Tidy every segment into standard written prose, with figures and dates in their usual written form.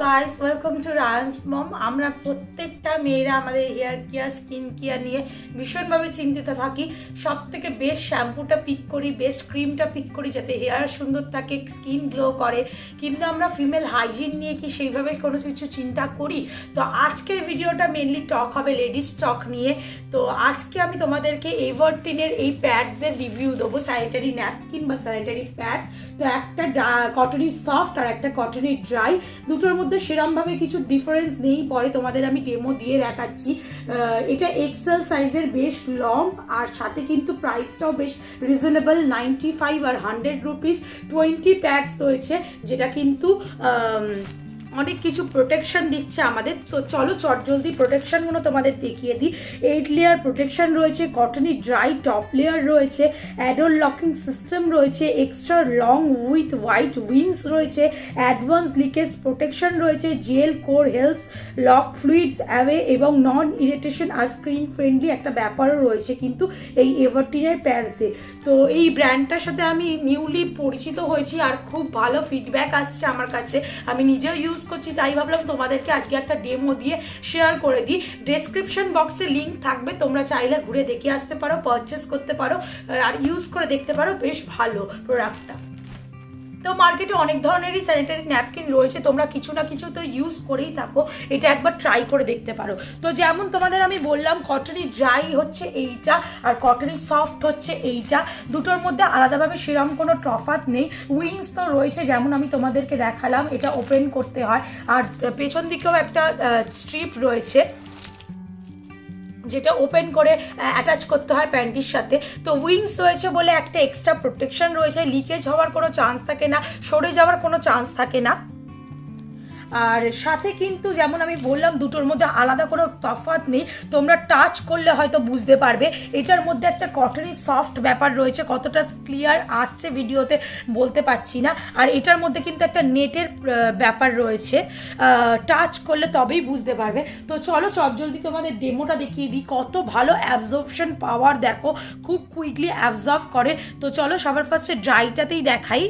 Guys, welcome to Ryans মম। আমরা প্রত্যেকটা মেয়েরা আমাদের হেয়ার কেয়ার, স্কিন কেয়ার নিয়ে ভীষণভাবে চিন্তিত থাকি। সব থেকে বেস্ট শ্যাম্পুটা পিক করি, বেস্ট ক্রিমটা পিক করি যাতে হেয়ার সুন্দর থাকে, স্কিন গ্লো করে। কিন্তু আমরা ফিমেল হাইজিন নিয়ে কি সেইভাবে কোনো কিছু চিন্তা করি? তো আজকের ভিডিওটা মেনলি টক হবে লেডিস টক নিয়ে। তো আজকে আমি তোমাদেরকে এভারটিনের এই প্যাডসের রিভিউ দেবো, স্যানিটারি ন্যাপকিন বা স্যানিটারি প্যাডস। তো একটা কটনি সফট আর একটা কটনি ড্রাই, দুটোর মধ্যে সেরমভাবে কিছু ডিফারেন্স নেই। পরে তোমাদের আমি ডেমো দিয়ে দেখাচ্ছি। এটা এক্সেল সাইজের, বেশ লং, আর সাথে কিন্তু প্রাইসটাও বেশ রিজনেবল, 95 আর 100 রুপিস। 20 প্যাডস রয়েছে, যেটা কিন্তু অনেক কিছু প্রোটেকশন দিচ্ছে আমাদের। তো চলো চটজলদি প্রোটেকশনগুলো তোমাদের দেখিয়ে দিই। 8 লেয়ার প্রোটেকশন রয়েছে, কটনি ড্রাই টপ লেয়ার রয়েছে, অ্যাডোর লকিং সিস্টেম রয়েছে, extra long with white wings রয়েছে, অ্যাডভান্স লিকেজ প্রোটেকশন রয়েছে, gel core helps lock fluids away এবং নন ইরিটেশন আর স্ক্রিন ফ্রেন্ডলি একটা ব্যাপারও রয়েছে কিন্তু এই এভারটিনের প্যাডসে। তো এই ব্র্যান্ডটার সাথে আমি নিউলি পরিচিত হয়েছি আর খুব ভালো ফিডব্যাক আসছে আমার কাছে। আমি নিজেও ইউজ করছি, তাই ভাবলাম তোমাদেরকে আজকে একটা ডেমো দিয়ে শেয়ার করে দিই। ডেসক্রিপশন বক্সে লিঙ্ক থাকবে, তোমরা চাইলে ঘুরে দেখে আসতে পারো, পারচেস করতে পারো আর ইউজ করে দেখতে পারো। বেশ ভালো প্রোডাক্টটা। তো মার্কেটে অনেক ধরনেরই স্যানিটারি ন্যাপকিন রয়েছে, তোমরা কিছু না কিছু তো ইউজ করেই থাকো, এটা একবার ট্রাই করে দেখতে পারো। তো যেমন তোমাদের আমি বললাম, কটনি ড্রাই হচ্ছে এইটা আর কটনি সফট হচ্ছে এইটা। দুটোর মধ্যে আলাদাভাবে সেরকম কোনো তফাৎ নেই। উইংস তো রয়েছে, যেমন আমি তোমাদেরকে দেখালাম, এটা ওপেন করতে হয়। আর পেছন দিকেও একটা স্ট্রিপ রয়েছে যেটা ওপেন করে অ্যাটাচ করতে হয় প্যান্টির সাথে। তো উইংস রয়েছে বলে একটা এক্সট্রা প্রোটেকশন রয়েছে, লিকেজ হওয়ার কোনো চান্স থাকে না, সরে যাওয়ার কোনো চান্স থাকে না। আর সাথে কিন্তু যেমন আমি বললাম, দুটোর মধ্যে আলাদা কোনো তফাৎ নেই, তোমরা টাচ করলে হয়তো বুঝতে পারবে। এটার মধ্যে একটা কটনি সফট ব্যাপার রয়েছে, কতটা ক্লিয়ার আসছে ভিডিওতে বলতে পারছি না। আর এটার মধ্যে কিন্তু একটা নেটের ব্যাপার রয়েছে, টাচ করলে তবেই বুঝতে পারবে। তো চলো চটজলদি তোমাদের ডেমোটা দেখিয়ে দিই। কত ভালো অ্যাবজর্পশন পাওয়ার দেখো, খুব কুইকলি অ্যাবজর্ব করে। তো চলো সবার ফার্স্টে ড্রাইটাতেই দেখাই।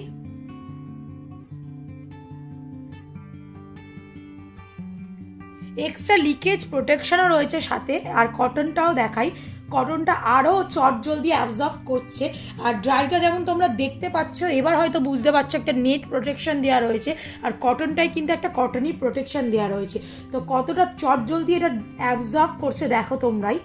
এক্সট্রা লিকেজ প্রোটেকশনও রয়েছে সাথে। আর কটনটাও দেখাই, কটনটা আরও চটজলদি অ্যাবজর্ব করছে। আর ড্রাইটা যেমন তোমরা দেখতে পাচ্ছ, এবার হয়তো বুঝতে পারছো, একটা নেট প্রোটেকশন দেওয়া রয়েছে আর কটনটাই কিন্তু একটা কটনি প্রোটেকশন দেওয়া রয়েছে। তো কতটা চটজলদি এটা অ্যাবজর্ব করছে দেখো তোমরাই।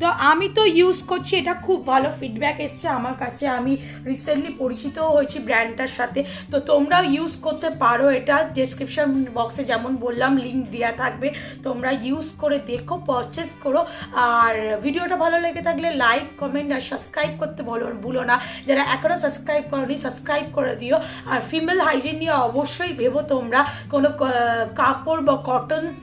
তো আমি তো ইউজ করছি, এটা খুব ভালো ফিডব্যাক এসছে আমার কাছে। আমি রিসেন্টলি পরিচিতও হয়েছি ব্র্যান্ডটার সাথে। তো তোমরাও ইউজ করতে পারো এটা। ডেসক্রিপশন বক্সে যেমন বললাম লিঙ্ক দেওয়া থাকবে, তোমরা ইউজ করে দেখো, পারচেস করো। আর ভিডিওটা ভালো লেগে থাকলে লাইক, কমেন্ট আর সাবস্ক্রাইব করতে ভুলো না। যারা এখনও সাবস্ক্রাইব করোনি, সাবস্ক্রাইব করে দিও। আর ফিমেল হাইজিন নিয়ে অবশ্যই ভেবো তোমরা, কোনো কাপড় বা কটনস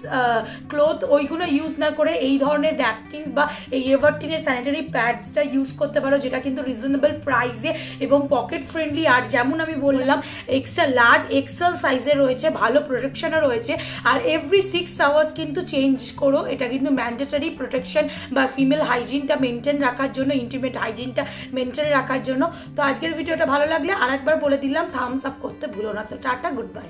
ক্লোথ ওইগুলো ইউজ না করে এই ধরনের ন্যাপকিনস বা এই এভারটিনের স্যানিটারি প্যাডসটা ইউজ করতে পারো, যেটা কিন্তু রিজনেবল প্রাইসে এবং পকেট ফ্রেন্ডলি। আর যেমন আমি বললাম, এক্সট্রা লার্জ এক্সেল সাইজে রয়েছে, ভালো প্রোটেকশনও রয়েছে। আর এভরি 6 আওয়ার্স কিন্তু চেঞ্জ করো, এটা কিন্তু ম্যান্ডেটরি প্রোটেকশন বা ফিমেল হাইজিনটা মেনটেন রাখার জন্য, ইন্টিমেট হাইজিনটা মেনটেন রাখার জন্য। তো আজকের ভিডিওটা ভালো লাগলে আরেকবার বলে দিলাম, থামস আপ করতে ভুলো না। তো টাটা, গুড বাই।